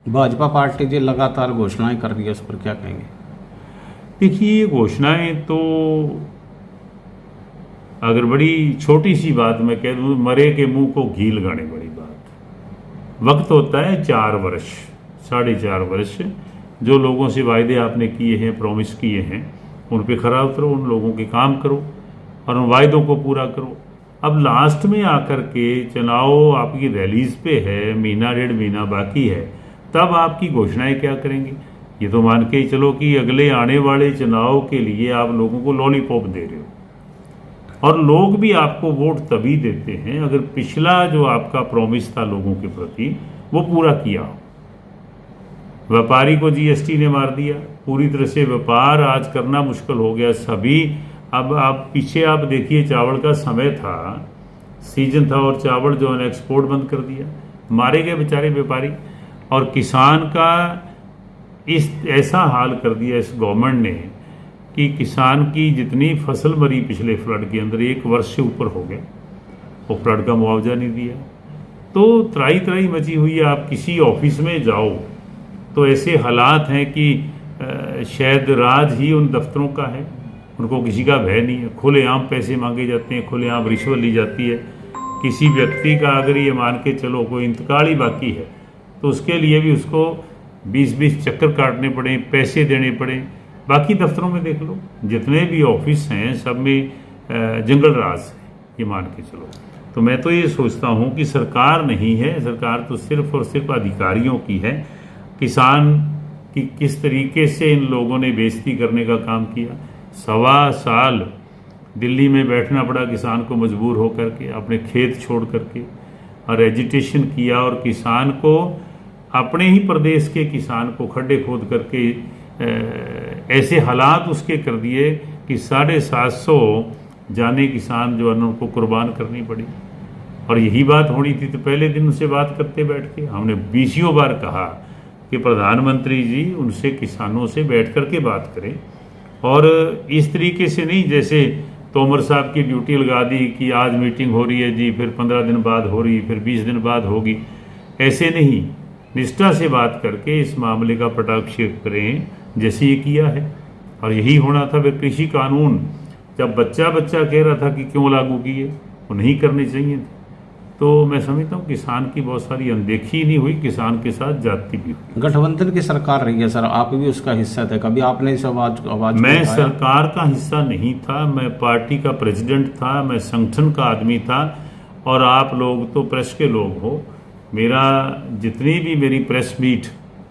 Bhajpa party जो लगातार घोषणाएं कर रही है, उस पर क्या कहेंगे? देखिए, ये घोषणाएं तो अगर बड़ी छोटी सी बात मैं कह दूं, मरे के मुंह को घी लगाने बड़ी बात। वक्त होता है 4 वर्ष, 4.5 वर्ष। जो लोगों से वायदे आपने किए हैं, प्रॉमिस किए हैं, उन पे खरा उतरो, उन लोगों के काम करो और उन वायदों को पूरा करो। अब लास्ट में आकर के चुनाव आपकी रैलीज पे है, महीना 1.5 महीना बाकी है, तब आपकी घोषणाएं क्या करेंगे? ये तो मान के ही चलो कि अगले आने वाले चुनाव के लिए आप लोगों को लॉलीपॉप दे रहे हो, और लोग भी आपको वोट तभी देते हैं अगर पिछला जो आपका प्रॉमिस था लोगों के प्रति वो पूरा किया हो। व्यापारी को जीएसटी ने मार दिया, पूरी तरह से व्यापार आज करना मुश्किल हो गया सभी। अब आप पीछे आप देखिए, चावल का समय था, सीजन था, और चावल जो है एक्सपोर्ट बंद कर दिया, मारे गए बेचारे व्यापारी। और किसान का इस ऐसा हाल कर दिया इस गवर्नमेंट ने कि किसान की जितनी फसल मरी पिछले फ्लड के अंदर 1 वर्ष से ऊपर हो गया, वो फ्लड का मुआवजा नहीं दिया। तो त्राही त्राही मची हुई है। आप किसी ऑफिस में जाओ तो ऐसे हालात हैं कि शायद राज ही उन दफ्तरों का है, उनको किसी का भय नहीं है। खुलेआम पैसे मांगे जाते हैं, खुलेआम रिश्वत ली जाती है। किसी व्यक्ति का अगर ये मान के चलो कोई इंतकाल ही बाकी है तो उसके लिए भी उसको 20-20 चक्कर काटने पड़े, पैसे देने पड़े। बाकी दफ्तरों में देख लो, जितने भी ऑफिस हैं सब में जंगल राज है, ये मान के चलो। तो मैं तो ये सोचता हूँ कि सरकार नहीं है, सरकार तो सिर्फ और सिर्फ अधिकारियों की है। किसान की किस तरीके से इन लोगों ने बेइज्जती करने का काम किया। 1.25 साल दिल्ली में बैठना पड़ा किसान को, मजबूर होकर के अपने खेत छोड़ करके, और एजिटेशन किया, और किसान को अपने ही प्रदेश के किसान को खड्डे खोद करके ऐसे हालात उसके कर दिए कि 750 जाने किसान जो है उनको कुर्बान करनी पड़ी। और यही बात होनी थी तो पहले दिन उनसे बात करते बैठ के हमने 20 बार कहा कि प्रधानमंत्री जी उनसे, किसानों से बैठ कर के बात करें, और इस तरीके से नहीं जैसे तोमर साहब की ड्यूटी लगा दी कि आज मीटिंग हो रही है जी, फिर 15 दिन बाद हो रही, फिर 20 दिन बाद होगी। ऐसे नहीं, निष्ठा से बात करके इस मामले का पटाक्षेप करें जैसे ये किया है। और यही होना था। फिर कृषि कानून जब बच्चा कह रहा था कि क्यों लागू किए, वो नहीं करने चाहिए थे। तो मैं समझता हूँ किसान की बहुत सारी अनदेखी नहीं हुई, किसान के साथ जाती भी हुई। गठबंधन की सरकार रही है सर, आप भी उसका हिस्सा थे, कभी आपने इस आवाज मैं सरकार का हिस्सा नहीं था, मैं पार्टी का प्रेसिडेंट था, मैं संगठन का आदमी था। और आप लोग तो प्रेस के लोग हो, मेरा जितनी भी मेरी प्रेस मीट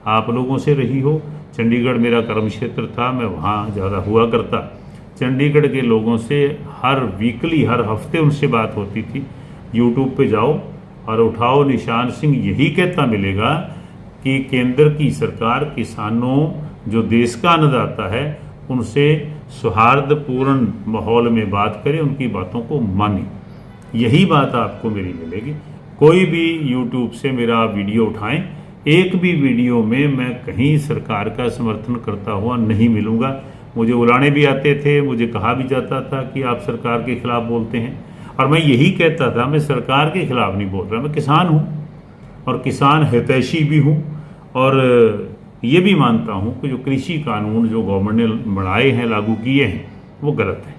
आप लोगों से रही हो। चंडीगढ़ मेरा कर्म क्षेत्र था, मैं वहाँ ज़्यादा हुआ करता। चंडीगढ़ के लोगों से हर वीकली, हर हफ्ते उनसे बात होती थी। यूट्यूब पे जाओ और उठाओ, निशान सिंह यही कहता मिलेगा कि केंद्र की सरकार किसानों, जो देश का अन्नदाता है, उनसे सौहार्दपूर्ण माहौल में बात करे, उनकी बातों को माने। यही बात आपको मेरी मिलेगी। कोई भी यूट्यूब से मेरा वीडियो उठाएं, एक भी वीडियो में मैं कहीं सरकार का समर्थन करता हुआ नहीं मिलूंगा। मुझे उलाने भी आते थे, मुझे कहा भी जाता था कि आप सरकार के खिलाफ बोलते हैं, और मैं यही कहता था मैं सरकार के खिलाफ नहीं बोल रहा, मैं किसान हूँ और किसान हितैषी भी हूँ। और ये भी मानता हूँ कि जो कृषि कानून जो गवर्नमेंट ने बनाए हैं, लागू किए हैं, वो गलत है।